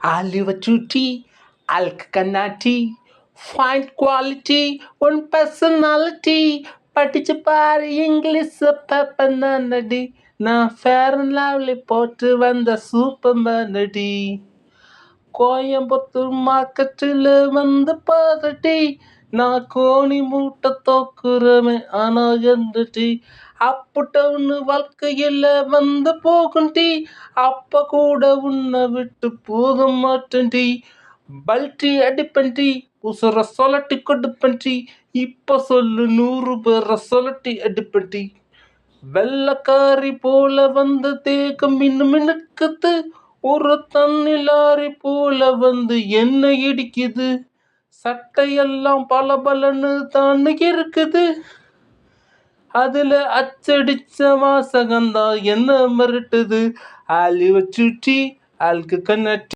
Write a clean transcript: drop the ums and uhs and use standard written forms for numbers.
Oliver Tutti, Alk Kanati, find quality, one personality. படிச்சு பாரு English பேப்பனடி, நான் ஃபேர் அண்ட் லவ்லி போட்டு வந்த சூப்பர் மேனடி. கோயம்புத்தூர் மார்க்கெட்டில் வந்து பாருடி, நான் கோணி மூட்டை தோக்குறவன் ஆனா என்றடி. அப்பு டவுனு வாழ்க்கையில் வந்து போகுண்டி, அப்ப கூட உன்னை விட்டு போக மாட்டேன்டி. பல்ட்டி அடிப்பண்டி, உசுர சொலட்டி கொடுப்பண்டி, இப்ப சொல்லு 100 பேரை சொலட்டி அடிப்பண்டி. வெள்ளக்காரி போல வந்து தேகம் மின்னு மினுக்குது, ஒரு தண்ணி லாரி போல வந்து என்ன இடிக்குது. சட்டையெல்லாம் பளபளன்னு தான் இருக்குது, அதுல அச்சடிச்ச வாசகம்தான் என்ன மிரட்டுது. ஆலிவ சுட்டி, ஆல்கு கண்ணாட்டி.